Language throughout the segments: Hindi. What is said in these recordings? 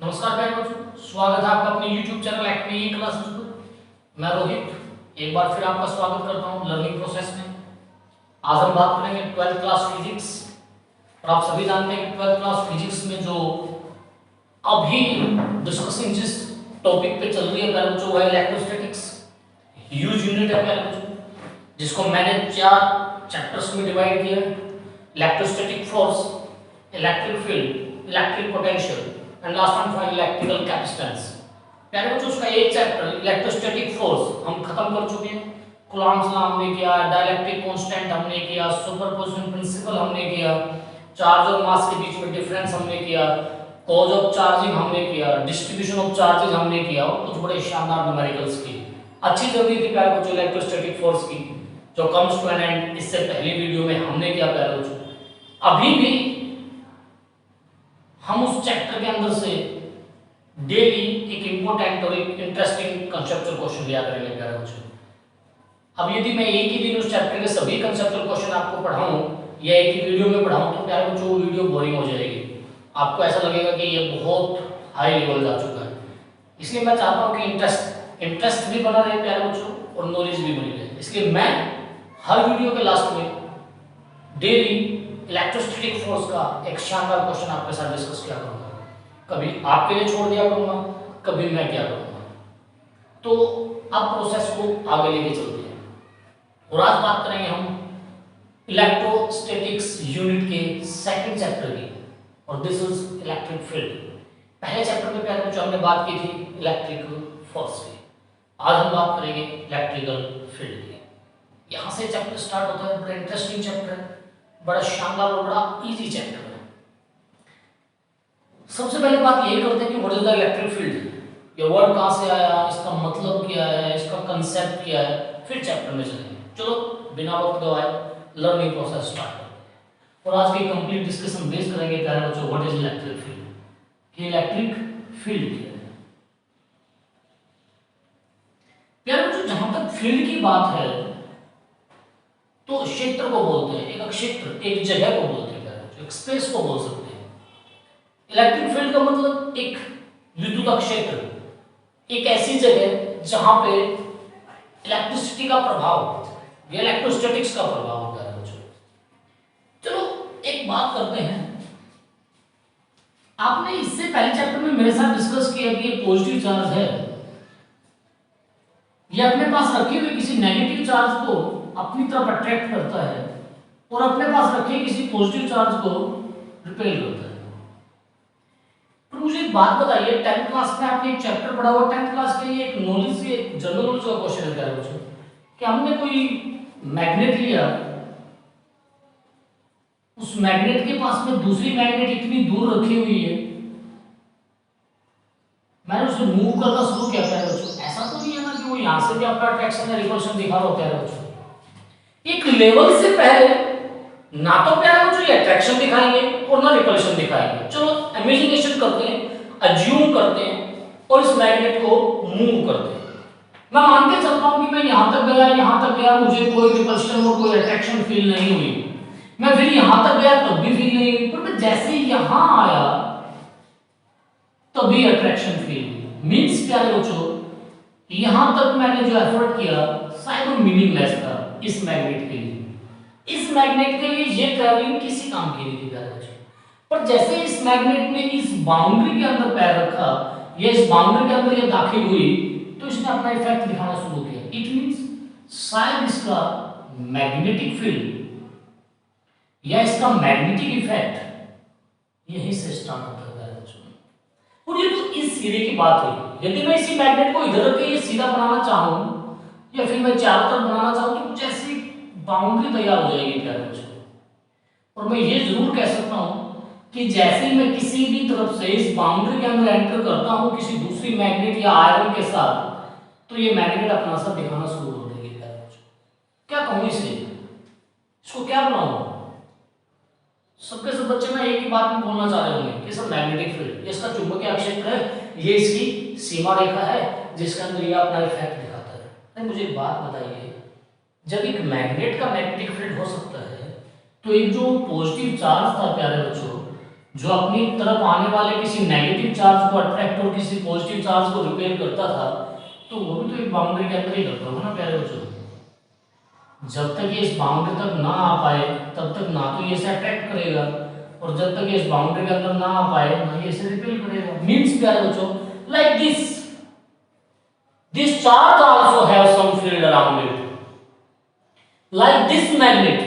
नमस्कार प्यारे बच्चों, स्वागत है आपका अपने YouTube चैनल एक्मी क्लासेस पर। मैं रोहित एक बार फिर आपका स्वागत करता हूं लर्निंग प्रोसेस में। आज हम बात करेंगे 12th क्लास फिजिक्स। और आप सभी जानते हैं कि 12th क्लास फिजिक्स में जो अभी डिस्कसिंग जिस टॉपिक पे चल रही है प्यारे बच्चों, वो है इलेक्ट्रोस्टैटिक्स। ह्यूज यूनिट है प्यारे बच्चों, जिसको मैंने 4 चैप्टर्स में डिवाइड किया है। Electrostatic force, electric field, electric potential and last and final electrical capacitance. प्यारे बच्चों, उसका एक चैप्टर इलेक्ट्रोस्टैटिक फोर्स हम खत्म कर चुके हैं। कूलॉम्स लॉ हमने किया, डाइलेक्ट्रिक कांस्टेंट हमने किया, सुपरपोजिशन प्रिंसिपल हमने किया, चार्ज और मास के बीच में डिफरेंस हमने किया, कॉज ऑफ चार्जिंग हमने किया, डिस्ट्रीब्यूशन ऑफ चार्जेस हमने किया और कुछ बड़े शानदार न्यूमेरिकल्स की। अच्छी जर्नी थी प्यारे बच्चों इलेक्ट्रोस्टैटिक फोर्स की, जो कम्स टू एन एंड इससे पहली वीडियो में हमने किया प्यारे बच्चों। अभी भी हम उस चैप्टर के अंदर से डेली एक इंपॉर्टेंट और एक इंटरेस्टिंग कंसेप्चुअल क्वेश्चन लिया करेंगे प्यारे बच्चों। अब यदि मैं एक ही दिन उस चैप्टर के सभी कंसेप्चुअल क्वेश्चन आपको पढ़ाऊं या एक ही वीडियो में पढ़ाऊं तो प्यारे बच्चों वो वीडियो बोरिंग हो जाएगी। आपको ऐसा लगेगा कि ये बहुत हाई लेवल जा चुका है। इसलिए मैं चाहता हूं कि इंटरेस्ट भी बना रहे प्यारे बच्चों और नॉलेज भी बनी रहे। इसलिए मैं हर वीडियो के लास्ट में डेली इलेक्ट्रोस्टैटिक फोर्स का एक शानदार क्वेश्चन आपके साथ डिस्कस किया करूंगा। कभी आपके लिए छोड़ दिया करूंगा, कभी मैं क्या करूंगा। तो अब प्रोसेस को आगे लेके चलते हैं और आज बात करेंगे हम इलेक्ट्रोस्टैटिक्स यूनिट के सेकंड चैप्टर की, और दिस इज इलेक्ट्रिक फील्ड। पहले चैप्टर में पहले जो हमने बात की थी इलेक्ट्रिकल फोर्स की, आज हम बात करेंगे इलेक्ट्रिकल फील्ड की। यहां से चैप्टर स्टार्ट होता है, बड़ा इंटरेस्टिंग चैप्टर है, बड़ा शानदार और बड़ा इजी चैप्टर है। सबसे पहले बात यही करते हैं कि what is the electric field. ये वर्ड कहां से आया, इसका मतलब क्या है, इसका कंसेप्ट क्या है, फिर चैप्टर में चलेंगे। चलो बिना वक्त गवाए लर्निंग प्रोसेस स्टार्ट करते हैं और आज की कंप्लीट डिस्कशन बेस करेंगे प्यारे बच्चों व्हाट इज इलेक्ट्रिक फील्ड, कि इलेक्ट्रिक फील्ड क्या है। प्यारे बच्चों, जहां तक फील्ड की बात है तो क्षेत्र को बोलते हैं, एक क्षेत्र, एक जगह को बोलते हैं, एक स्पेस को बोल सकते हैं। इलेक्ट्रिक फील्ड का मतलब एक विद्युत क्षेत्र, एक ऐसी जगह जहां पे इलेक्ट्रिसिटी का प्रभाव या इलेक्ट्रोस्टैटिक्स का प्रभाव होता है बच्चों। चलो एक बात करते हैं, आपने इससे पहले चैप्टर में मेरे साथ डिस्कस किया कि ये पॉजिटिव चार्ज है, ये अपने पास रखे हुए किसी नेगेटिव चार्ज को अपनी तरफ अट्रैक्ट करता है और अपने पास रखे किसी पॉजिटिव चार्ज को रिपेल करता है। पर मुझे एक बात बताइए, 10th क्लास में आपने एक चैप्टर पढ़ा हुआ, 10th क्लास के लिए एक नॉलेज से एक जनरल नॉलेज का क्वेश्चन है प्यारे बच्चों, कि हमने कोई मैग्नेट लिया, उस मैग्नेट के पास में दूसरी मैग्नेट इतनी दूर रखी हुई है, मैंने उसे मूव करना शुरू किया प्यारे बच्चों। ऐसा तो नहीं है ना कि वो यहां से भी अपना अट्रैक्शन या रिपल्शन दिखा रहा होता है बच्चों। एक लेवल से पहले ना तो प्यारे बच्चों ये अट्रैक्शन दिखाएंगे और ना रिपल्शन दिखाएंगे। चलो इमेजिनेशन करते हैं, अज्यूम करते हैं और इस मैग्नेट को मूव करते हैं। मैं मान के चलता हूं कि मैं यहां तक गया, मुझे कोई रिपल्शन और कोई अट्रैक्शन फील नहीं हुई। मैं फिर यहां तक गया तब भी फील नहीं हुई, पर मैं जैसे ही यहां आया तभी अट्रैक्शन फील हुई। मींस प्यारे बच्चों, यहां तक मैंने जो एफर्ट किया शायद वो मीनिंगलेस था इस मैग्नेट के लिए। इस मैग्नेट के लिए ये ट्रैवलिंग किसी काम की नहीं थी प्यारे बच्चों। पर जैसे इस मैग्नेट ने इस बाउंड्री के अंदर पैर रखा या इस बाउंड्री के अंदर ये दाखिल हुई तो इसने अपना इफेक्ट दिखाना शुरू किया। इट मींस शायद इसका मैग्नेटिक फील्ड या इसका मैग्नेटिक इफेक्ट यहीं से स्टार्ट होता है प्यारे बच्चों। और ये तो इस सिरे की बात हुई। यदि मैं इसी मैग्नेट को इधर रख के ये सीधा बनाना चाहूं या फिर मैं चारों तरफ बनाना चाहूं तो कुछ ऐसी बाउंड्री तैयार हो जाएगी प्यारे बच्चों। और मैं ये जरूर कह सकता हूं कि जैसे ही मैं किसी भी तरफ से इस बाउंड्री के अंदर एंटर करता हूं किसी दूसरी मैग्नेट या आयरन के साथ, तो ये मैग्नेट अपना असर दिखाना शुरू कर देगी प्यारे बच्चों। क्या कहूं इसे, इसको क्या बनाऊं? सबके सब बच्चे ना एक ही बात में बोलना चाह रहे होंगे कि सर मैग्नेटिक फील्ड, इसका चुंबकीय क्षेत्र है, ये इसकी सीमा रेखा है जिसके अंदर ये अपना इफेक्ट दिखाता है। नहीं, मुझे एक बात बताइए, जब एक मैग्नेट का मैग्नेटिक फील्ड हो सकता है तो एक जो पॉजिटिव चार्ज था प्यारे बच्चों, जो अपनी तरफ आने वाले किसी नेगेटिव चार्ज को अट्रैक्ट और किसी पॉजिटिव चार्ज को रिपेल करता था, तो वो भी तो एक बाउंड्री के अंदर ही करता होगा ना प्यारे बच्चों। जब तक ये इस बाउंड्री तक ना आ पाए तब तक ना तो ये इसे अट्रैक्ट करेगा, और जब तक ये इस बाउंड्री के अंदर ना आ पाए ना ये इसे रिपेल करेगा। मींस प्यारे बच्चों, like this charge also have some field around it, like this magnet,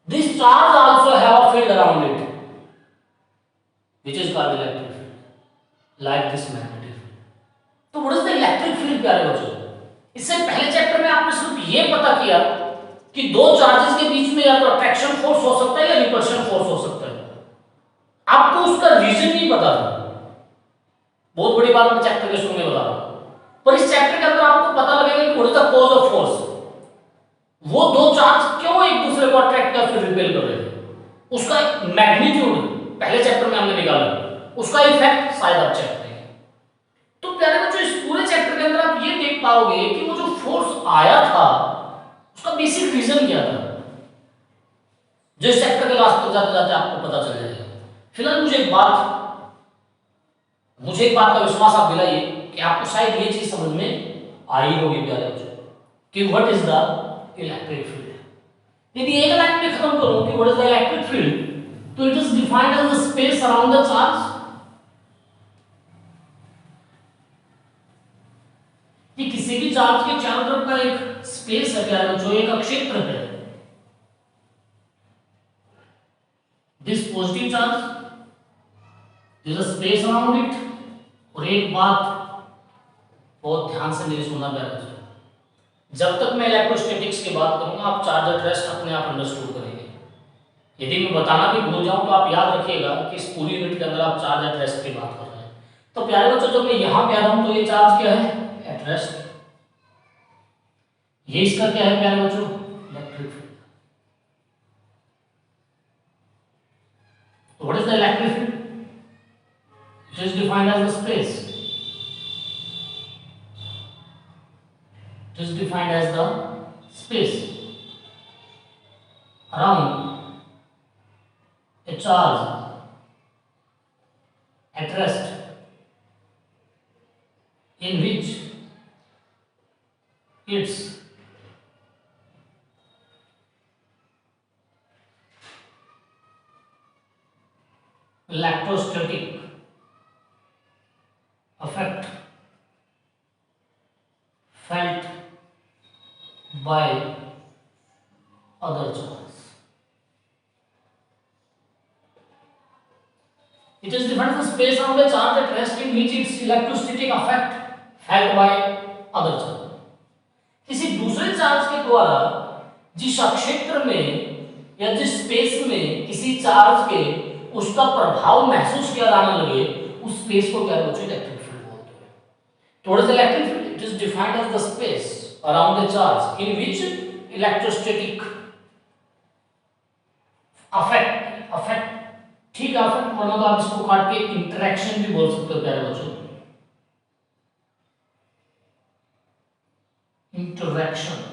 this charge also have a field around it which is called electric field, like this magnetic field. तो what is the electric field प्यारे बच्चों? इससे पहले चैप्टर में आपने सिर्फ ये पता किया कि दो चार्जेस के बीच में या तो अट्रैक्शन फोर्स हो सकता है या रिपल्शन फोर्स हो सकता है, आपको उसका रीजन नहीं पता था। बहुत बड़ी बात मैं चैप्टर के शुरू में बता रहा हूं, पर इस चैप्टर के अंदर आपको पता लगेगा कि what is the cause of force, वो दो चार्ज क्यों एक दूसरे को अट्रैक्ट या फिर रिपेल कर रहे थे, उसका मैग्नीट्यूड पहले चैप्टर में हमने निकाला, उसका इफेक्ट शायद आप चेक करेंगे। तो प्यारे बच्चों, इस पूरे चैप्टर के अंदर आप ये देख पाओगे कि वो जो फोर्स आया था उसका बेसिक रीजन क्या था, जो इस चैप्टर के लास्ट तक जाते जाते आपको पता चल जाएगा। फिलहाल मुझे एक बात का विश्वास आप दिलाइए कि आपको शायद ये चीज समझ में आई होगी प्यारे बच्चों कि what is the electric field. यदि एक लाइन में खत्म करूं कि what is the electric field, तो it is defined as the space around the charge. कि किसी भी चार्ज के चारों तरफ का एक स्पेस है प्यारे बच्चों, एक क्षेत्र है। This positive charge, this is space around it. और एक बात बहुत ध्यान से मेरी सुनना प्यारे बच्चों, जब तक मैं इलेक्ट्रोस्टैटिक्स की बात करूंगा आप चार्ज एट रेस्ट अपने आप अंडरस्टूड करेंगे। यदि मैं बताना भी भूल जाऊं तो आप याद रखिएगा कि इस पूरी यूनिट के अंदर आप चार्ज एट रेस्ट की बात कर रहे हैं। तो प्यारे बच्चों, जब मैं यहां पे आ रहा हूं तो ये चार्ज क्या है? At rest. ये इसका क्या है प्यारे बच्चों? Electric field. तो what is the electric field? It is defined as the space, is defined as the space around a charge at rest in which its electrostatic effect felt by other charges. It is defined as the space around a charge at rest in which its electrostatic effect felt by other charge. किसी दूसरे चार्ज के द्वारा जिस क्षेत्र में या जिस स्पेस में किसी चार्ज के उसका प्रभाव महसूस किया जाने लगे, उस स्पेस को क्या बोलते हैं? इलेक्ट्रिक फील्ड बोलते हैं। तो what is electric field? It is defined as the space around the charge in which electrostatic effect ठीक है, वरना तो आप इसको काट के इंटरेक्शन भी बोल सकते हो प्यारे बच्चों। इंटरेक्शन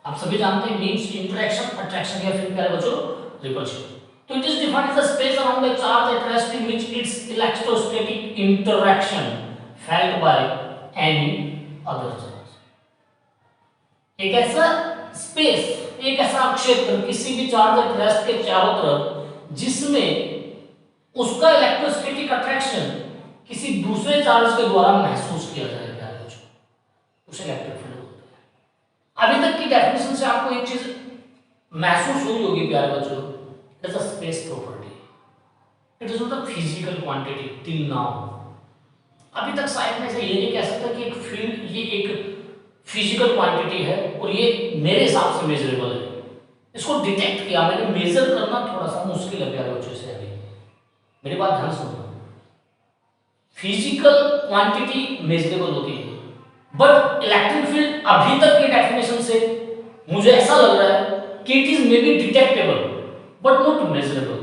आप सभी जानते हैं मींस इंटरेक्शन, अट्रैक्शन या फिर प्यारे बच्चों रिपल्शन। तो it is defined as the space around the charge at rest in which its electrostatic interaction felt by any other charge। एक ऐसा स्पेस, एक ऐसा क्षेत्र किसी भी चार्ज एट रेस्ट के चारों तरफ जिसमें उसका इलेक्ट्रोस्टैटिक अट्रैक्शन किसी दूसरे चार्ज के द्वारा महसूस किया जाए प्यारे बच्चों, उसे इलेक्ट्रिक फील्ड बोलते हैं। अभी तक की डेफिनेशन से आपको एक चीज महसूस हुई होगी प्यारे बच्चों, it is a space property, it is not a physical quantity till now. अभी तक शायद मैं ये नहीं कह सकता कि एक फील्ड ये एक फिजिकल क्वांटिटी है और ये मेरे हिसाब से मेजरेबल है। इसको डिटेक्ट किया मैंने, मेजर करना थोड़ा सा मुश्किल है प्यारे बच्चों से। अभी मेरी बात ध्यान सुनो, फिजिकल क्वांटिटी मेजरेबल होती है, बट इलेक्ट्रिक फील्ड अभी तक की डेफिनेशन से मुझे ऐसा लग रहा है कि it is may be detectable but not measurable.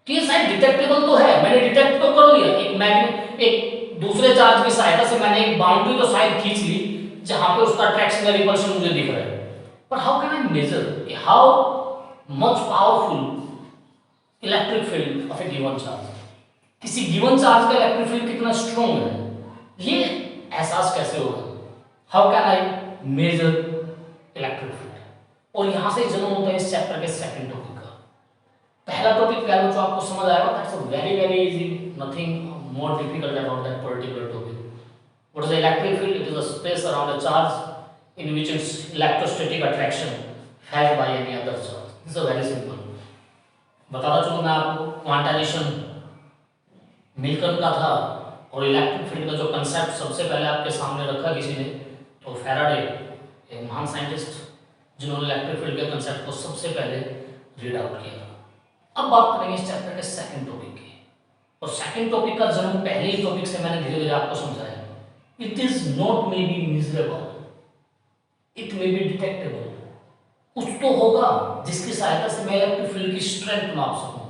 कि शायद डिटेक्टेबल तो है, मैंने डिटेक्ट तो कर लिया, एक मैग्नेट एक दूसरे चार्ज की सहायता से मैंने एक बाउंड्री तो शायद खींच ली जहां पे उसका अट्रैक्शन या रिपल्शन मुझे दिख रहा है, पर how can I measure how much powerful electric field of a given charge, किसी गिवन चार्ज का इलेक्ट्रिक फील्ड कितना स्ट्रॉन्ग है, ये एहसास कैसे होगा? How can I measure electric field? और यहां से जन्म होता है इस चैप्टर के सेकंड टॉपिक का। पहला टॉपिक क्या है जो आपको समझ आएगा, that's a very very easy, nothing more difficult about that particular topic. What is the electric field? It is a space around a charge in which its electrostatic attraction has by any other charge. This is very simple. बताता चलूं मैं आपको, क्वांटाइजेशन मिल्टन का था और इलेक्ट्रिक फील्ड का जो कंसेप्ट सबसे पहले आपके सामने रखा किसी ने, तो फैराडे, एक महान साइंटिस्ट जिन्होंने इलेक्ट्रिक फील्ड के कंसेप्ट को सबसे पहले रीड आउट किया था। अब बात करेंगे इस चैप्टर के सेकंड टॉपिक की, और सेकंड टॉपिक का जन्म पहले ही टॉपिक से मैंने धीरे धीरे आपको समझाया। It is not may be miserable, it may be detectable. कुछ तो होगा जिसकी सहायता से मैं इलेक्ट्रिक फील्ड की स्ट्रेंथ नाप सकूं,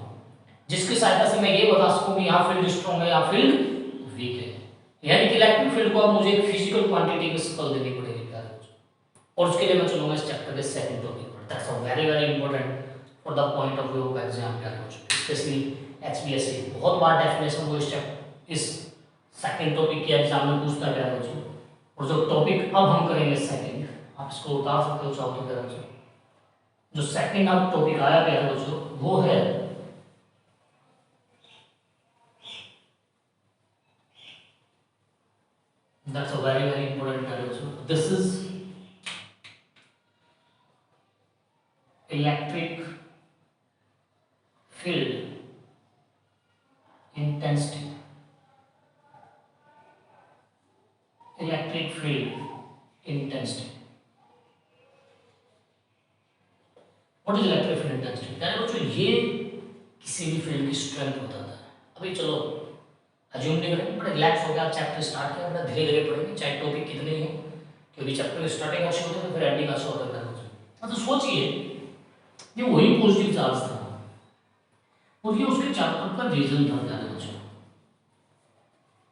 जिसकी सहायता से मैं ये बता सकूं कि यहाँ फील्ड स्ट्रॉन्ग है या फील्ड वीक है। यानी कि इलेक्ट्रिक फील्ड को अब मुझे एक फिजिकल क्वांटिटी की शक्ल देनी पड़ेगी प्यारे बच्चों, और उसके लिए मैं चलूंगा इस चैप्टर के सेकंड टॉपिक पर। That's a very very important for the point of view of exam प्यारे बच्चों, स्पेशली एचपीएससी। बहुत बार डेफिनेशन वो इस सेकंड टॉपिक के एग्जाम में पूछता है प्यारे बच्चों। और जो टॉपिक अब हम करेंगे सेकंड, आप इसको उतार सकते हो चाहो तो प्यारे बच्चों। जो सेकंड अब टॉपिक आया प्यारे बच्चों वो है that's a very very important also. This is electric field intensity. Electric field intensity. What is electric field intensity? यानी बच्चों ये किसी भी फील्ड की स्ट्रेंथ बताता है। अभी चलो अज्यूम नहीं करेंगे, बड़ा रिलैक्स हो गया, आप चैप्टर स्टार्ट किया, बड़ा धीरे धीरे पढ़ेंगे, चाहे टॉपिक कितने ही हो, क्योंकि चैप्टर की स्टार्टिंग अच्छी होती है फिर एंडिंग अच्छा होता है। तो सोचिए ये वही पॉजिटिव चार्ज था और ये उसके चैप्टर का रीजन था प्यारे बच्चों।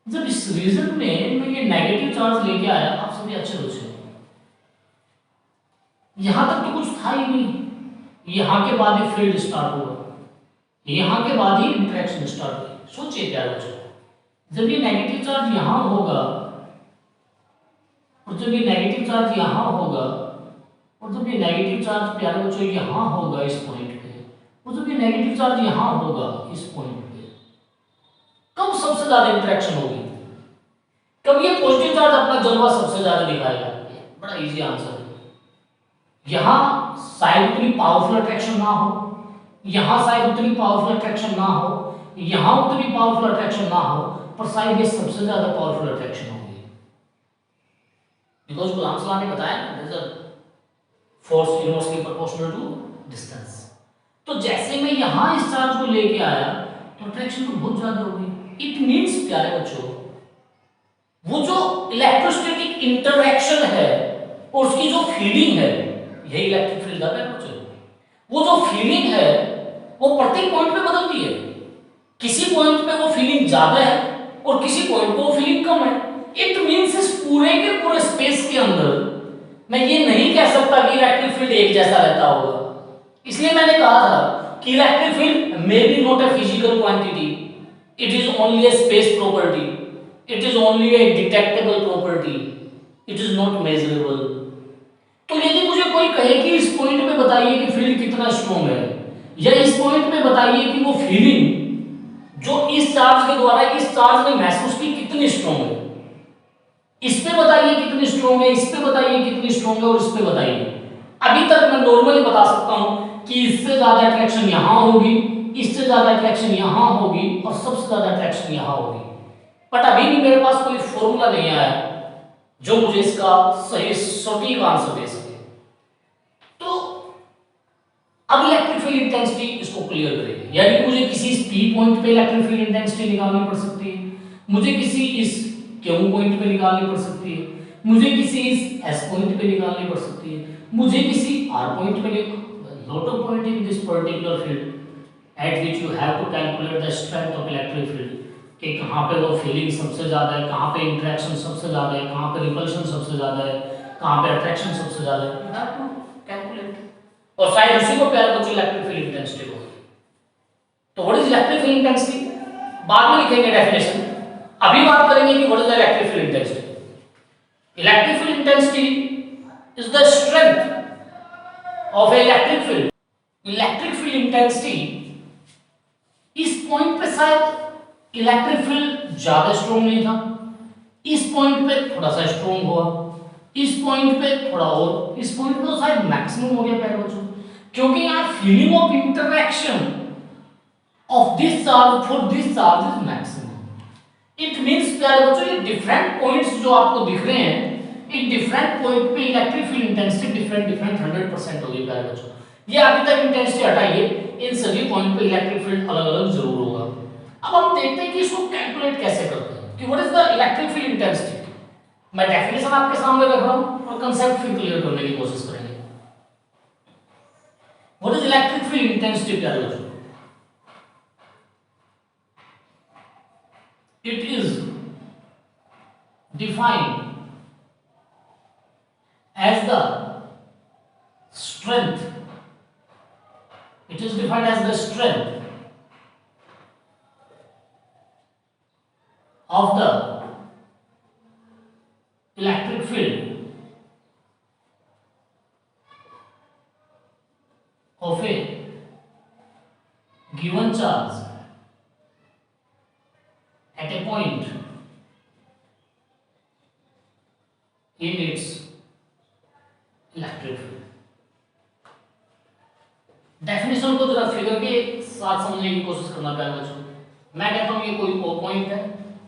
जब इस रीजन में मैं ये नेगेटिव चार्ज लेके आया, आप सभी अच्छे बच्चे, यहां तक तो कुछ था ही नहीं, यहां के बाद ही फील्ड स्टार्ट हुआ, यहां के बाद ही इंटरेक्शन स्टार्ट हुई। सोचिए प्यारे बच्चों, जब ये नेगेटिव चार्ज यहां होगा और जब ये नेगेटिव चार्ज यहां होगा और जब ये नेगेटिव चार्ज प्यारे बच्चों यहां होगा इस पॉइंट पे, और जब ये नेगेटिव चार्ज यहां होगा इस पॉइंट पे, कब सबसे ज्यादा इंटरेक्शन होगी? कब ये पॉजिटिव चार्ज अपना जलवा सबसे ज्यादा दिखाएगा? बड़ा इजी आंसर है। यहां शायद उतनी पावरफुल अट्रैक्शन ना हो, यहां शायद उतनी पावरफुल अट्रैक्शन ना हो, यहां उतनी पावरफुल अट्रैक्शन ना हो, पर शायद ये सबसे ज्यादा पावरफुल अट्रैक्शन होगी। बिकॉज गुलाम सलाम ने बताया ना, there is a force inversely proportional to distance. तो जैसे मैं यहां इस चार्ज को लेके आया तो अट्रैक्शन तो बहुत ज्यादा होगी। इट मींस प्यारे बच्चों, वो जो इलेक्ट्रोस्टैटिक इंटरैक्शन है और उसकी जो फीलिंग है, यही इलेक्ट्रिक फील्ड है बच्चों। वो जो फीलिंग है वो प्रत्येक पॉइंट पे बदलती है। किसी पॉइंट पे वो फीलिंग ज्यादा है और किसी पॉइंट पे वो फीलिंग कम है। इट मींस इस पूरे के पूरे स्पेस के अंदर मैं ये नहीं कह सकता कि इलेक्ट्रिक फील्ड एक जैसा रहता होगा। इसलिए मैंने कहा था कि electric field may be not a physical quantity, it is only A space property, it is only A detectable property, it is not measurable. तो यदि मुझे कोई कहे कि इस पॉइंट पे बताइए कि फील्ड कितना स्ट्रॉन्ग है, या इस पॉइंट पे बताइए कि वो फीलिंग जो इस चार्ज के द्वारा इस चार्ज ने महसूस की कितनी स्ट्रॉन्ग है, इस पे बताइए कितनी स्ट्रॉन्ग है, इस पे बताइए कितनी स्ट्रॉन्ग है और इस पे बताइए। अभी तक मैं नॉर्मली बता सकता हूं कि इससे ज्यादा अट्रैक्शन यहां होगी, इससे ज्यादा अट्रैक्शन यहां होगी और सबसे ज्यादा अट्रैक्शन यहां होगी। बट अभी भी मेरे पास कोई फॉर्मूला नहीं आया जो मुझे इसका सही सटीक आंसर दे सके। तो अब इलेक्ट्रिक फील्ड इंटेंसिटी इसको क्लियर करेगी, यानी कि मुझे किसी इस P पॉइंट पे इलेक्ट्रिक फील्ड इंटेंसिटी निकालनी पड़ सकती है, मुझे किसी इस Q पॉइंट पे निकालनी पड़ सकती है, मुझे किसी इस S पॉइंट पे निकालनी पड़ सकती है, मुझे किसी R पॉइंट पे lot of point in this particular field at which you have to calculate the strength of electric field कि कहाँ पे वो फीलिंग सबसे ज़्यादा है, कहाँ पे इंटरेक्शन सबसे ज़्यादा है, कहाँ पे रिपल्शन सबसे ज़्यादा है, कहाँ पे अट्रैक्शन सबसे ज़्यादा है, you have to calculate। और शायद उसी को प्यारे बच्चों इलेक्ट्रिक फील्ड इंटेंसिटी बोलते हैं। तो what is electric field intensity बाद में लिखेंगे डेफिनेशन, अभी बात करेंगे कि what is electric field intensity. Electric field intensity is the strength of electric field. Electric field intensity, इस पॉइंट पे शायद इलेक्ट्रिक फील्ड ज्यादा स्ट्रॉन्ग नहीं था, इस पॉइंट पे थोड़ा सा स्ट्रॉन्ग हुआ, इस पॉइंट पे थोड़ा और, इस पॉइंट पे तो शायद मैक्सिमम हो गया प्यारे बच्चों, क्योंकि यहाँ feeling of interaction of this charge for this charge is maximum. It means प्यारे बच्चों ये डिफरेंट पॉइंट्स जो आपको दिख रहे हैं, इन डिफरेंट पॉइंट पे इलेक्ट्रिक फील्ड इंटेंसिटी डिफरेंट 100% होगी प्यारे बच्चों। ये अभी तक इंटेंसिटी हटाइए, इन सभी पॉइंट पे इलेक्ट्रिक फील्ड अलग अलग जरूर होगा। अब हम देखते हैं कि इसको कैलकुलेट कैसे करते हैं कि what is the electric field intensity. मैं डेफिनेशन आपके सामने रख रहा हूं और कांसेप्ट फिर क्लियर करने की कोशिश करेंगे। What is electric field intensity प्यारे बच्चों? It is defined as the strength, it is defined as the strength of the electric field of a given charge at a point in its electric field. Definition को जरा फिगर के साथ समझने की कोशिश करना प्यारे बच्चों। मैं कहता हूं ये कोई पॉइंट है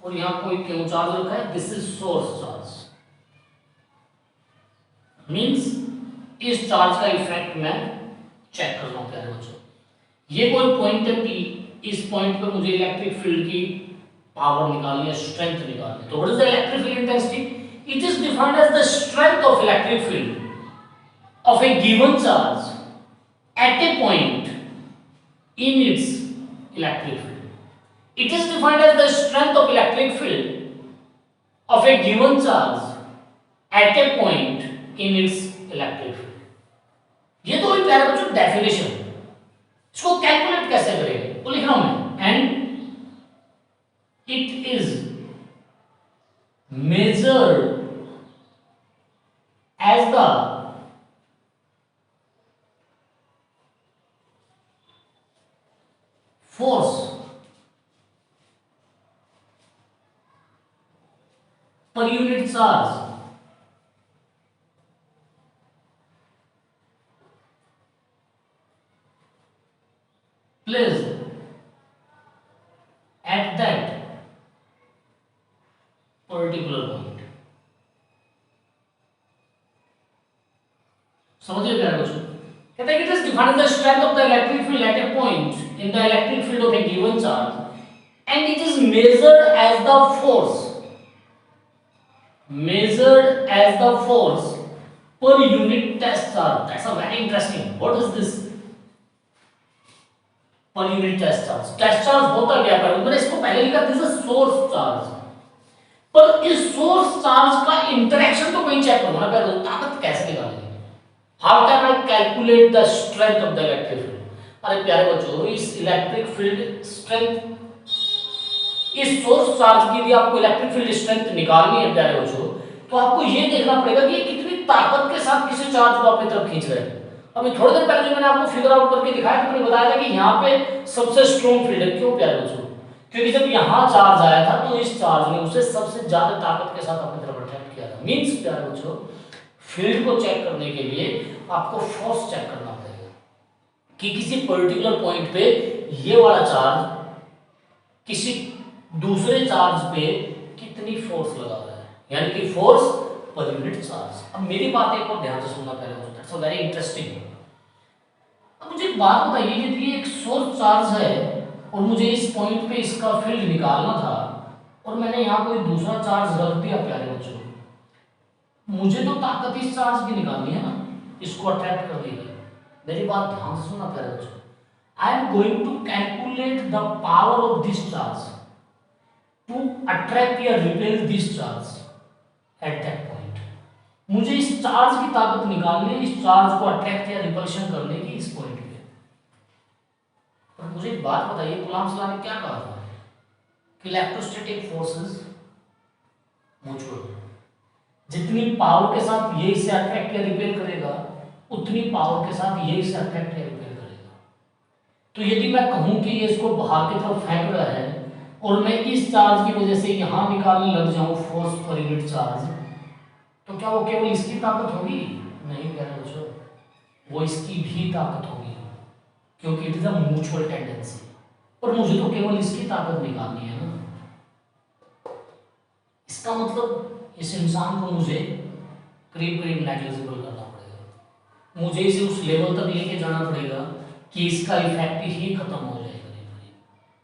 और यहां कोई क्यों चार्ज रखा है, this is source charge, means इस चार्ज का इफेक्ट मैं चेक कर रहा हूं प्यारे बच्चों। ये कोई पॉइंट है पी, इस पॉइंट पर मुझे इलेक्ट्रिक फील्ड की पावर निकालनी है, स्ट्रेंथ निकालनी है। तो what is the electric field intensity? It is defined as the strength of electric field of a given charge at a point in its electric field. It is defined as the strength of electric field of a given charge at a point in its electric field. ये तो एक प्यारे बच्चों डेफिनेशन, इसको कैलकुलेट कैसे करेंगे वो लिख रहा हूं मैं। And it is measured as the force per unit charge placed at that particular point। समझिए प्यारे बच्चों, कहते हैं कि it is defined the strength of the electric field at a point in the electric field of a given charge and it is measured as the force per unit test charge। That's a very interesting, what is this per unit test charge? Test charge होता क्या है? मैंने इसको पहले लिखा दिस इज सोर्स चार्ज, पर इस सोर्स चार्ज का इंटरेक्शन तो कहीं चेक करो ना पहले, ताकत कैसे निकालेंगे? How can I calculate the strength of the electric field? अरे प्यारे बच्चों, इस इलेक्ट्रिक फील्ड स्ट्रेंथ, इस सोर्स चार्ज की यदि आपको इलेक्ट्रिक फील्ड स्ट्रेंथ निकालनी है प्यारे बच्चों, तो आपको ये देखना पड़ेगा कि कितनी ताकत के साथ किसी चार्ज को अपनी तरफ खींच रहे हैं। अभी थोड़ी देर पहले जो मैंने आपको फिगर आउट करके दिखाया तो मैंने बताया था कि यहाँ पे सबसे स्ट्रॉन्ग फील्ड है। क्यों प्यारे बच्चों? क्योंकि जब यहाँ चार्ज आया था तो इस चार्ज ने उसे सबसे ज्यादा ताकत के साथ अपनी तरफ अट्रैक्ट किया था। मींस प्यारे बच्चों, फील्ड को चेक करने के लिए आपको फोर्स चेक करना पड़ेगा कि किसी पर्टिकुलर पॉइंट पे ये वाला चार्ज किसी दूसरे चार्ज पे कितनी फोर्स लगा रहा है, यानी कि फोर्स पर यूनिट चार्ज। अब मेरी बात एक और ध्यान से सुनना पहले, दैट्स अ वेरी इंटरेस्टिंग। अब मुझे एक बात बताइए, यदि एक सोर्स चार्ज है और मुझे इस पॉइंट पे इसका फील्ड निकालना था और मैंने यहाँ कोई दूसरा चार्ज रख दिया प्यारे बच्चों, मुझे तो ताकत इस चार्ज की निकालनी है ना, इसको अट्रैक्ट कर देगी। मेरी बात ध्यान से सुनना प्यारे बच्चों, I am going to calculate the power of this charge to attract या repel this charge at that point. मुझे इस चार्ज की ताकत निकालनी है, इस चार्ज को अट्रैक्ट या रिपल्शन करने की इस पॉइंट पे। और मुझे एक बात बताइए, कूलम्ब्स लॉ ने क्या कहा था कि इलेक्ट्रोस्टैटिक फोर्सेस म्यूचुअल, जितनी पावर के साथ ये इसे अट्रैक्ट या रिपेल करेगा उतनी पावर के साथ ये इसे अट्रैक्ट या रिपेल करेगा। तो यदि मैं कहूं कि ये इसको बाहर की तरफ फेंक रहा है और मैं इस चार्ज की वजह से यहां निकालने लग जाऊं फोर्स पर यूनिट चार्ज, तो क्या वो केवल इसकी ताकत होगी? नहीं प्यारे बच्चों, वो इसकी भी ताकत होगी, क्योंकि it is a mutual tendency. और मुझे तो केवल इसकी ताकत निकालनी है ना। इसका मतलब इस इंसान को मुझे करीब करीब नेग्लिजिबल करना पड़ेगा, मुझे इसे उस लेवल तक लेके जाना पड़ेगा कि इसका इफेक्ट ही खत्म हो जाएगा करीब करीब।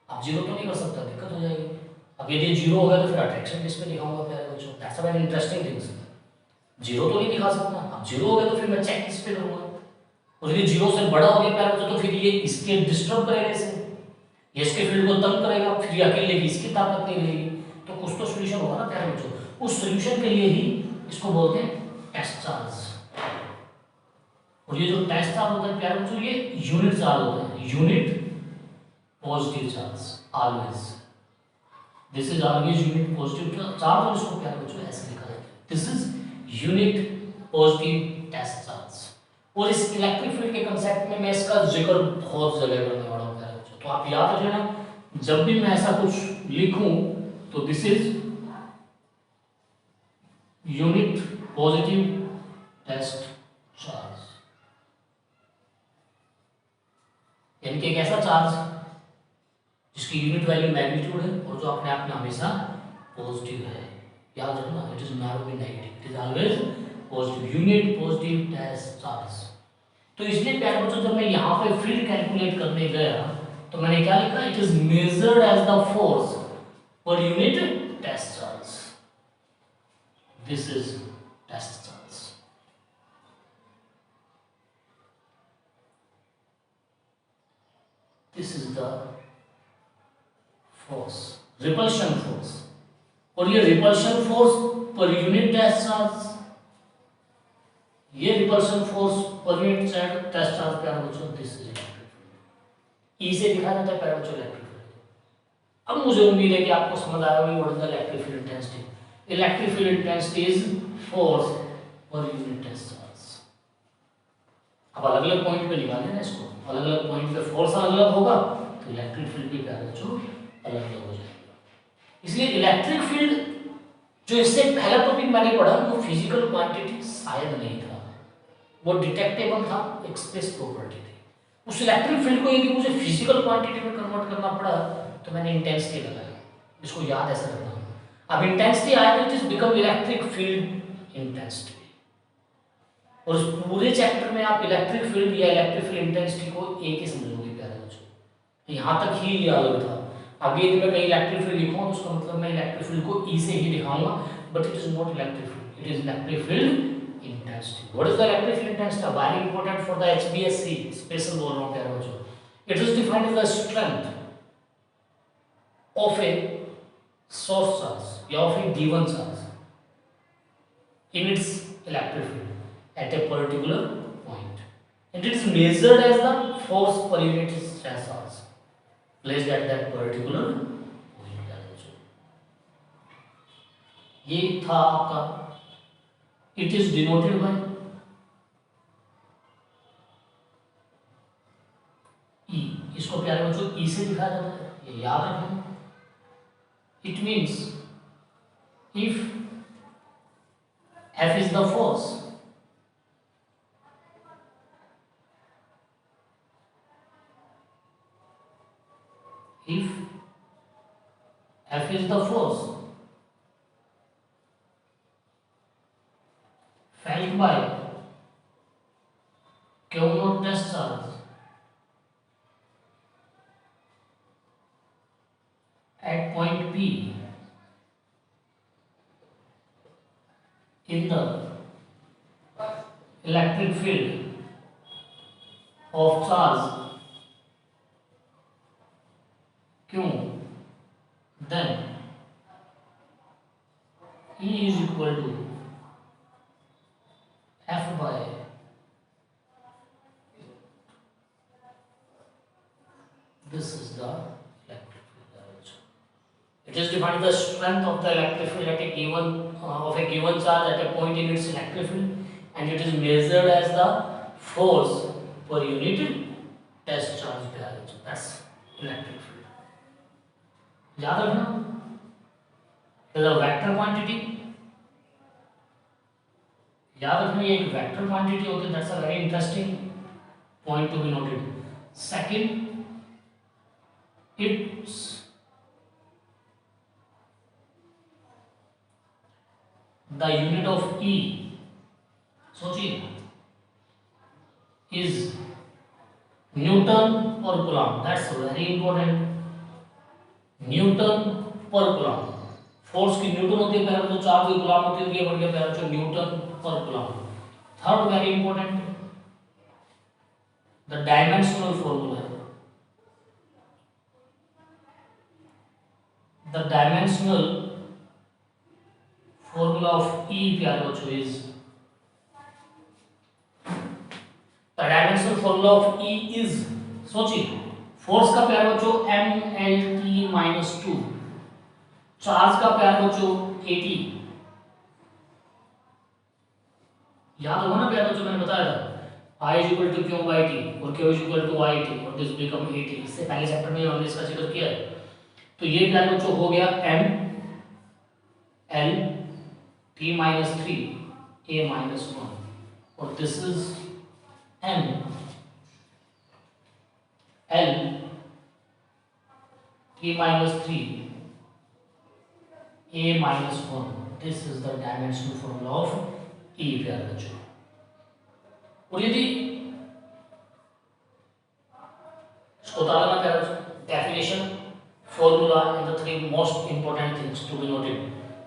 अब जीरो तो नहीं कर सकता, दिक्कत हो जाएगी। अब यदि जीरो हो गया तो फिर अट्रैक्शन किस पे दिखाऊंगा प्यारे बच्चों? That's a very interesting things. Zero तो नहीं दिखा सकता। अब जीरो हो गया तो फिर मैं चेक किस पे करूंगा? और यदि जीरो से बड़ा हो गया प्यारे बच्चों तो फिर ये इसके डिस्टर्ब करेगा, इसे ये इसके फील्ड को तंग करेगा, फिर ये अकेले की इसकी ताकत नहीं रहेगी। तो कुछ तो सोल्यूशन होगा ना प्यारे बच्चों। उस सोल्यूशन के लिए ही इसको बोलते हैं टेस्ट चार्ज। और ये जो टेस्ट चार्ज होता है प्यारे बच्चों, ये यूनिट चार्ज होता है, unit positive charge always. This is always unit positive charge, और इसको प्यारे बच्चों ऐसे लिखा जाता है, this is unit positive test charge. और इस इलेक्ट्रिक फील्ड के कंसेप्ट में मैं इसका जिक्र बहुत जगह करने वाला हूं प्यारे बच्चों, तो आप याद रख लेना जब भी मैं ऐसा कुछ लिखूं तो this is unit positive test charge, यानी कि एक ऐसा चार्ज जिसकी यूनिट वैल्यू मैग्नीट्यूड है और जो अपने आप में हमेशा पॉजिटिव है। याद रखना, it is never be negative, it is always positive, unit positive test charge. तो इसलिए प्यारे बच्चों जब मैं यहां पे फील्ड कैलकुलेट करने गया तो मैंने क्या लिखा, it is measured as the force per unit test charge, this is test charge. This is the force, repulsion force, और ये repulsion force per unit test charge, ये repulsion force per unit test charge प्यारे बच्चों, this is electric field. E से दिखा जाता है प्यारे बच्चों इलेक्ट्रिक फील्ड। अब मुझे उम्मीद है कि आपको समझ आया होगा what is the electric field intensity. Electric field intensity is force per unit test charge. अब अलग अलग पॉइंट पे निकालें ना इसको, अलग अलग पॉइंट पे फोर्स अलग अलग होगा तो इलेक्ट्रिक फील्ड भी प्यारे बच्चों अलग अलग हो जाएगा। इसलिए इलेक्ट्रिक फील्ड जो इससे पहला टॉपिक मैंने पढ़ा वो फिजिकल क्वांटिटी शायद नहीं था, वो डिटेक्टेबल था, एक्सप्रेस प्रॉपर्टी थी। उस इलेक्ट्रिक फील्ड को यदि मुझे फिजिकल क्वांटिटी में कन्वर्ट करना पड़ा तो मैंने इंटेंसिटी लगाया, इसको याद ऐसा रखना। अब इंटेंसिटी आया तो it is become electric field intensity. और उस पूरे चैप्टर में आप इलेक्ट्रिक फील्ड या इलेक्ट्रिक फील्ड इंटेंसिटी को एक ही समझोगे प्यारे बच्चों, यहां तक ही ये अलग था। आगे यदि मैं कहीं इलेक्ट्रिक फील्ड लिखूंगा तो उसका मतलब मैं इलेक्ट्रिक फील्ड को ई से ही दिखाऊंगा, but it is not electric field, it is electric field intensity. What is the electric field intensity? Very important for the HBSC. Special बोल रहा हूँ प्यारे बच्चों. It is defined as the strength of a source charge या of a given charge in its electric field at a particular point, and it is measured as the force per unit charge placed at that particular point. प्यारे बच्चों, ये था आपका। It is denoted by E, इसको प्यारे बच्चों E से दिखाया जाता है, ये याद रखें। It means if F is the force, if F is the force felt by Q naught test charge at point P in the electric field of charge Q, then E is equal to F by This is the electric field. It is defined the strength of the electric field at a given of a given charge at a point in its electric field, and it is measured as the force per unit test charge पे आ रही है. That's electric field. याद रखना. There is a vector quantity. याद रखना ये एक वेक्टर क्वांटिटी होती है. That's a very interesting point to be noted. Second, it's the unit of E, सोचिए, is Newton or Coulomb. That's very important. Newton per Coulomb. Force की न्यूटन होती है, पहले तो चार्ज की कूलम होती है, ये बढ़ गया पहले तो न्यूटन पर coulomb. Third very important, the dimensional formula. The dimensional formula of E प्यारे बच्चों is the dimensional formula of E is, सोचिए, फोर्स का प्यारे बच्चों mLT-2, चार्ज का प्यारे बच्चों kT. याद होगा ना प्यारे बच्चों, मैंने बताया था I is equal to Q by T और Q is equal to YT और this become AT. इससे पहले चैप्टर में हमने इसका जिक्र किया है. तो ये प्यारे बच्चों हो गया mL T-3 A-1 और this is m L T-3 A-1. This is the dimensional formula of E प्यारे बच्चों. और यदि इसको उतारना प्यारे बच्चों, definition, formula and the three most important things to be noted.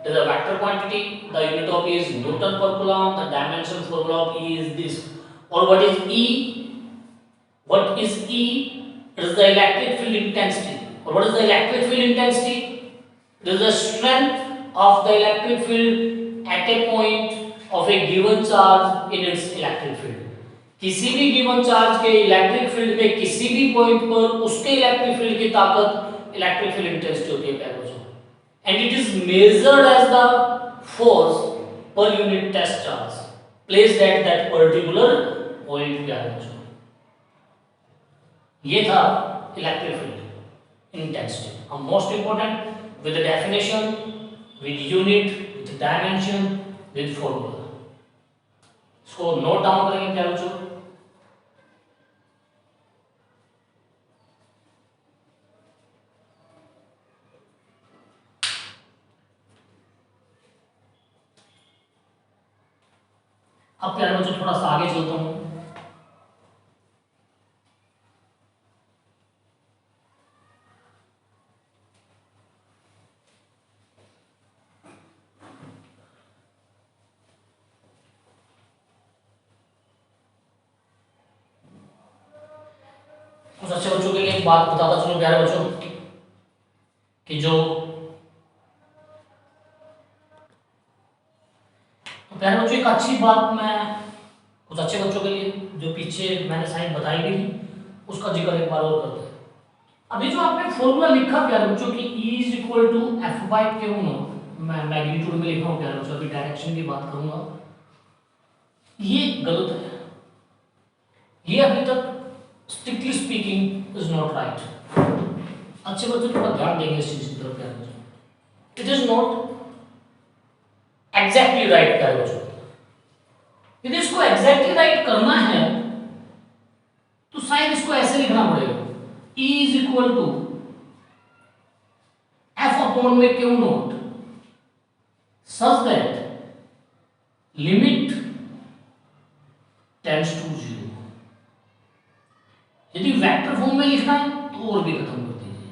There is a vector quantity, the unit of E is Newton per Coulomb, the dimensional formula of E is this. Or what is E? What is E? It is the electric field intensity. Or what is the electric field intensity? It is the strength of the electric field at a point of a given charge in its electric field. किसी भी given charge के electric field में किसी भी point पर उसके electric field की ताकत electric field intensity होती है प्यारे बच्चों. And it is measured as the force per unit test charge placed at that particular point प्यारे बच्चों. ये था electric field intensity. And most important, with the definition, with unit, with dimension, with formula. इसको नोट डाउन करेंगे प्यारे बच्चों. अब प्यारे बच्चों थोड़ा सा आगे चलता हूं. कुछ अच्छे बच्चों के लिए एक बात बताता चलो प्यारे बच्चों कि जो प्यारे बच्चों एक अच्छी बात मैं कुछ अच्छे बच्चों के लिए जो पीछे मैंने साइड बताई भी थी उसका जिक्र एक बार और करते हैं. अभी जो आपने फॉर्मूला लिखा प्यारे बच्चों कि E is equal to F by q naught, मैं मैग्नीट्यूड में लिखा हूँ प्यारे बच्चों, अभी डायरेक्शन की बात करूंगा, ये गलत है. ये अभी तक strictly speaking is not right. अच्छे बच्चों थोड़ा ध्यान देंगे इस चीज की तरफ प्यारे बच्चों. It is not exactly right प्यारे बच्चों. यदि इसको एग्जैक्टली राइट करना है तो शायद इसको ऐसे लिखना पड़ेगा, E is equal to F upon में q naught such that limit tends to 0. यदि वेक्टर फॉर्म में लिखना है तो और भी खत्म कर दीजिए.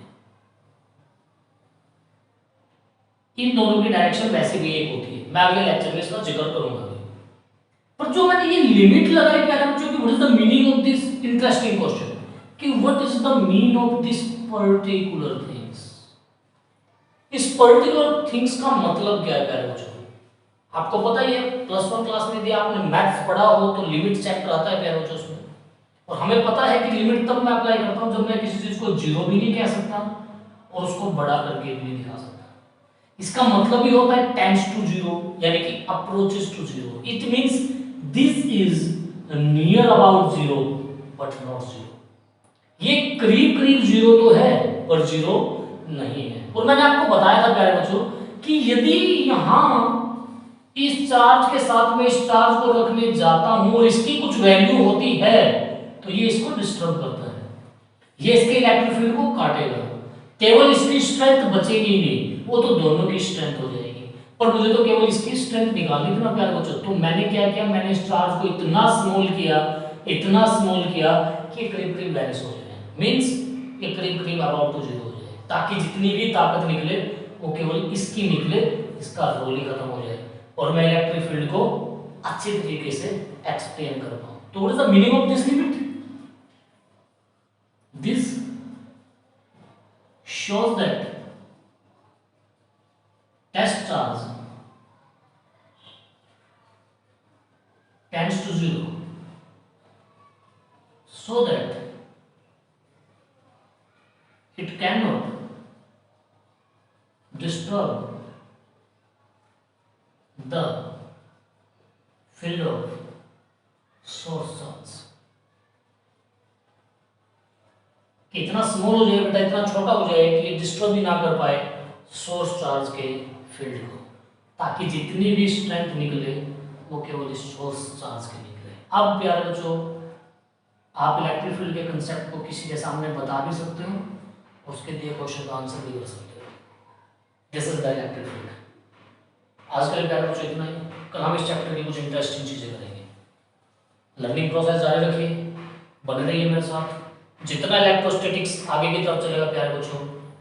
इन दोनों की डायरेक्शन वैसे भी एक होती है, मैं अगले लेक्चर में इसका जिक्र करूंगा. पर जो मैंने ये लिमिट लगाई प्यारे बच्चों कि what is the meaning of this interesting question, कि what is the mean of this particular things. इस पर्टिकुलर थिंग्स का मतलब क्या है प्यारे बच्चों? आपको पता ही है, प्लस 1 क्लास में यदि आपने मैथ्स पढ़ा हो तो लिमिट चैप्टर आता है प्यारे बच्चों उसमें. और हमें पता है कि लिमिट तब मैं अप्लाई करता हूं जब मैं किसी चीज को जीरो भी नहीं कह सकता और उसको बड़ा करके भी नहीं दिखा सकता। इसका मतलब ये होता है टेंड्स टू जीरो, यानी कि approaches to zero. It means this is near about zero but not zero. ये करीब करीब जीरो तो है पर जीरो नहीं है। और मैंने आपको बताया था प्यारे बच्चों कि यदि यहां इस चार्ज के साथ में इस चार्ज को रखने जाता हूं और इसकी कुछ वैल्यू होती है तो ये इसको डिस्टर्ब करता है, ये इसके इलेक्ट्रिक फील्ड को काटेगा। केवल इसकी स्ट्रेंथ बचेगी नहीं, वो तो दोनों की स्ट्रेंथ हो जाएगी। पर मुझे तो केवल इसकी स्ट्रेंथ निकालनी थी ना प्यारे बच्चों, तो मैंने क्या किया, मैंने इस चार्ज को इतना स्मॉल किया, इतना स्मॉल किया कि करीब करीब वैनिश हो जाए, मींस ये करीब करीब अबाउट टू जीरो हो जाए, ताकि जितनी भी ताकत निकले वो केवल इसकी निकले, इसका रोल ही खत्म हो जाए और मैं इलेक्ट्रिक फील्ड को अच्छे तरीके से एक्सप्लेन कर पाऊं। तो what is the meaning of this limit? This shows that test charge tends to zero so that it cannot disturb the field of source charge। कि इतना स्मॉल हो जाए बेटा, इतना छोटा हो जाए कि ये डिस्टर्ब भी ना कर पाए सोर्स चार्ज के फील्ड को, ताकि जितनी भी स्ट्रेंथ निकले वो केवल इस सोर्स चार्ज के निकले। अब प्यारे बच्चों, आप इलेक्ट्रिक फील्ड के कंसेप्ट को किसी के सामने बता भी सकते हो, उसके दिए क्वेश्चन का आंसर भी कर सकते हो। This is the electric field. आज के लिए प्यारे बच्चों इतना ही। कल हम इस चैप्टर की कुछ इंटरेस्टिंग चीजें करेंगे। लर्निंग प्रोसेस जारी रखिए, बने रहिए मेरे साथ। जितना इलेक्ट्रोस्टैटिक्स आगे की तरफ चलेगा प्यारे बच्चों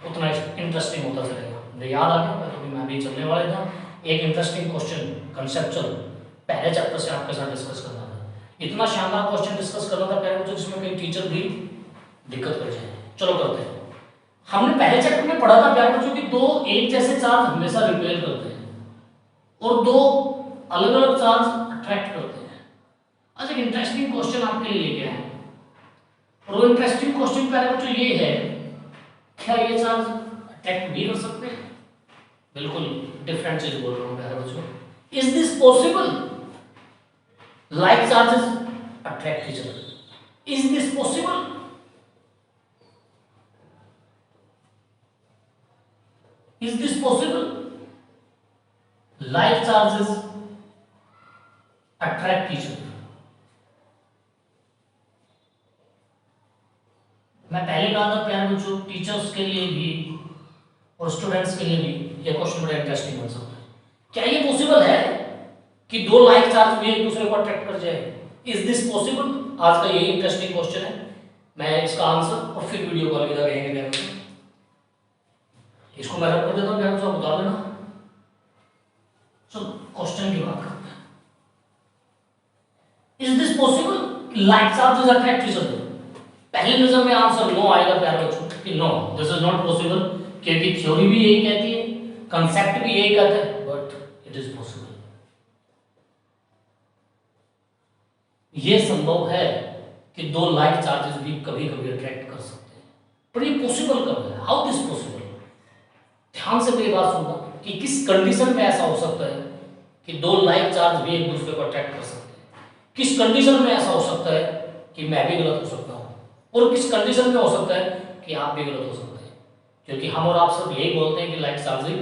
उतना इंटरेस्टिंग होता चलेगा। मुझे याद आ गया, तो मैं भी चलने वाला था एक इंटरेस्टिंग क्वेश्चन कंसेप्चुअल पहले चैप्टर से आपके साथ डिस्कस करना था। इतना शानदार क्वेश्चन डिस्कस करना था प्यारे बच्चों जिसमें कई टीचर भी दिक्कत कर जाए। चलो करते हैं। हमने पहले चैप्टर में पढ़ा था प्यारे बच्चों कि दो एक जैसे चार्ज हमेशा रिपेल करते हैं और दो अलग अलग चार्ज अट्रैक्ट करते हैं। आज एक इंटरेस्टिंग क्वेश्चन आपके लिए लेके आए, और वो इंटरेस्टिंग क्वेश्चन प्यारे बच्चों ये है, क्या ये चार्ज अट्रैक्ट भी कर सकते हैं? बिल्कुल डिफरेंट चीज बोल रहा हूँ प्यारे बच्चों। Is this possible? Like charges attract each other, is this possible? Is this possible? Like charges attract each other. मैं पहले कहा था प्यारे बच्चों टीचर्स के लिए भी और स्टूडेंट्स के लिए भी ये क्वेश्चन बड़ा इंटरेस्टिंग बन सकता है। क्या ये पॉसिबल है कि दो लाइक चार्ज भी एक दूसरे को अट्रैक्ट कर जाए? Is this possible? आज का यही इंटरेस्टिंग क्वेश्चन है। मैं इसका आंसर और फिर वीडियो को अलविदा कहेंगे प्यारे बच्चों। इसको मैं रख कर देता हूँ प्यारे बच्चों, बता देना। चलो क्वेश्चन की बात करते हैं। Is this possible like charges attract each other? पहले नजर में आंसर नो आएगा प्यारे बच्चों कि no, this is not possible, क्योंकि थ्योरी भी यही कहती है, कंसेप्ट भी यही कहता है, बट इट इज पॉसिबल। ये संभव है कि दो लाइक चार्जेस भी कभी कभी अट्रैक्ट कर सकते हैं, पर ये पॉसिबल कब है? How this possible? ध्यान से मेरी बात सुनना कि किस कंडीशन में ऐसा हो सकता है कि दो लाइक चार्ज भी एक दूसरे को अट्रैक्ट कर सकते हैं। किस कंडीशन में ऐसा हो सकता है कि मैं भी गलत हो सकता हूं, और किस कंडीशन में हो सकता है कि आप भी गलत हो सकते हैं, क्योंकि हम और आप सब यही बोलते हैं कि like charging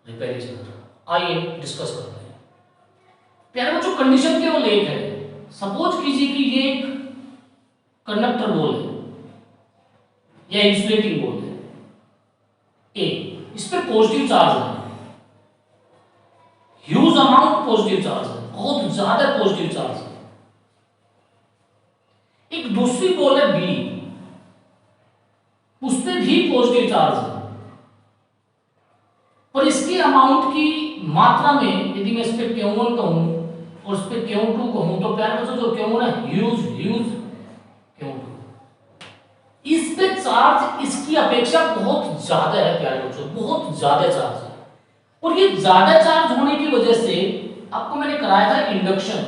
repair each other. आइए डिस्कस करते हैं प्यारे बच्चों। कंडीशन केवल एक है। सपोज कीजिए कि ये एक कंडक्टर बोल है या इंसुलेटिंग बोल है ए, इस पे पॉजिटिव चार्ज है, ह्यूज अमाउंट पॉजिटिव चार्ज है, बहुत ज्यादा पॉजिटिव चार्ज है। एक दूसरी बॉल है बी, उस पे भी पॉजिटिव चार्ज है, और इसके अमाउंट की मात्रा में यदि मैं इस पे Q1 कहूं और इस पे Q2 कहूं तो प्यारे बच्चों जो Q1 है ह्यूज Q2, इस पे चार्ज इसकी अपेक्षा बहुत ज्यादा है प्यारे बच्चों, बहुत ज्यादा चार्ज है। और ये ज्यादा चार्ज होने की वजह से आपको मैंने कराया था इंडक्शन।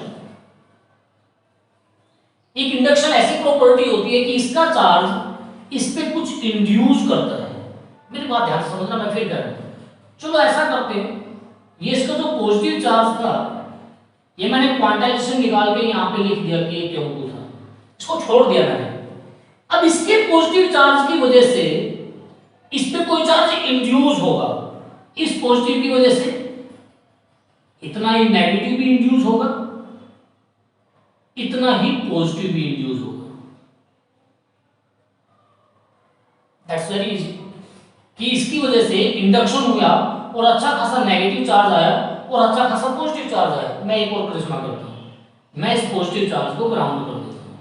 एक इंडक्शन ऐसी प्रॉपर्टी होती है कि इसका चार्ज इस पे कुछ इंड्यूस करता है। मेरी बात ध्यान से समझना, मैं फिर करूँ। चलो ऐसा करते हैं, ये इसका जो पॉजिटिव चार्ज था ये मैंने क्वांटाइजेशन निकाल के यहाँ पे लिख दिया कि ये Q2 था, इसको छोड़ दिया मैंने। अब इसके पॉजिटिव चार्ज की वजह से इस पे कोई चार्ज इंड्यूस होगा, इस पॉजिटिव की वजह से इतना ही नेगेटिव भी इंड्यूस होगा, इतना ही पॉजिटिव भी इंड्यूस होगा। दैट्स वेरी इजी कि इसकी वजह से इंडक्शन हुआ और अच्छा खासा नेगेटिव चार्ज आया और अच्छा खासा पॉजिटिव चार्ज आया। मैं एक और करिश्मा करता हूं, मैं इस पॉजिटिव चार्ज को ग्राउंड कर देता हूं,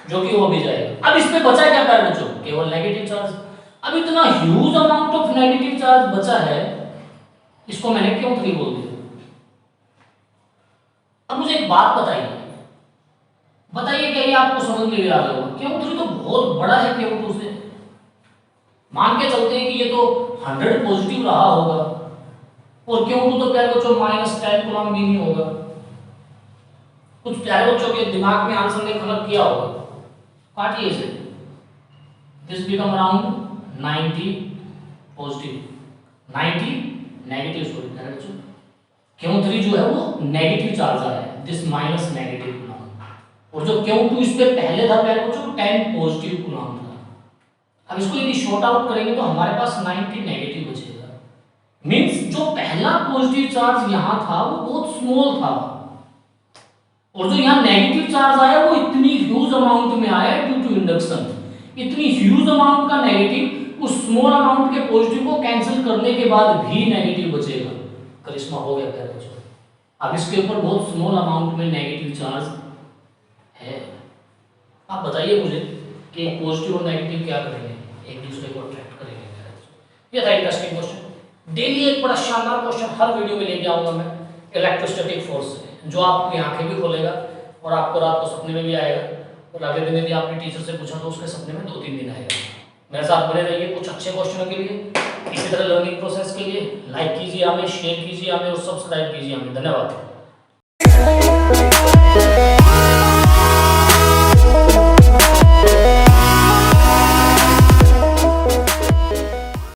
जो कि वो भी जाएगा। अब इस पे बचा क्या प्यारे बच्चों? केवल नेगेटिव चार्ज। अब इतना huge amount of negative charge बचा है, इसको मैंने Q3 बोल दिया। अब मुझे एक बात बताइए क्या ये आपको समझ में आ रहा होगा? Q3 तो बहुत बड़ा है Q2 से। मान के चलते हैं कि ये तो 100 पॉजिटिव रहा होगा और Q2 तो प्यारे बच्चों -10 कूलम भी नहीं होगा। कुछ प्यारे बच्चों के दिमाग में आंसर ने कनेक्ट किया होगा, काटिए इसे। This become around 90 positive, 90 negative. Sorry प्यारे बच्चों, Q3 जो है वो नेगेटिव चार्ज आया है, दिस माइनस नेगेटिव कूलम, और जो Q2 इस पे पहले था प्यारे बच्चों 10 पॉजिटिव कूलम था। अब इसको यदि शॉर्ट आउट करेंगे तो हमारे पास 90 नेगेटिव बचेगा। मींस जो पहला पॉजिटिव चार्ज यहां था वो बहुत स्मॉल था, और जो यहां नेगेटिव चार्ज आया वो इतनी ह्यूज अमाउंट में आया ड्यू टू इंडक्शन। इतनी ह्यूज अमाउंट का नेगेटिव उस स्मॉल अमाउंट के पॉजिटिव को कैंसिल करने के बाद भी नेगेटिव बचेगा। करिश्मा हो गया प्यारे बच्चों। अब इसके ऊपर बहुत स्मॉल अमाउंट में नेगेटिव चार्ज है। आप बताइए मुझे कि पॉजिटिव और नेगेटिव क्या करेंगे, एक दूसरे को अट्रैक्ट करेंगे। ये था इंटरेस्टिंग क्वेश्चन। डेली एक बड़ा शानदार क्वेश्चन हर वीडियो में लेके आऊंगा मैं इलेक्ट्रोस्टैटिक फोर्स से, जो आपकी आंखें भी खोलेगा और आपको रात को सपने में भी आएगा, और अगले दिन यदि आपने टीचर से पूछा तो उसके सपने में 2-3 दिन आएगा। मेरे साथ बने रहिए कुछ अच्छे क्वेश्चनों के लिए। इसी तरह लर्निंग प्रोसेस के लिए लाइक कीजिए हमें, शेयर कीजिए हमें और सब्सक्राइब कीजिए हमें। धन्यवाद।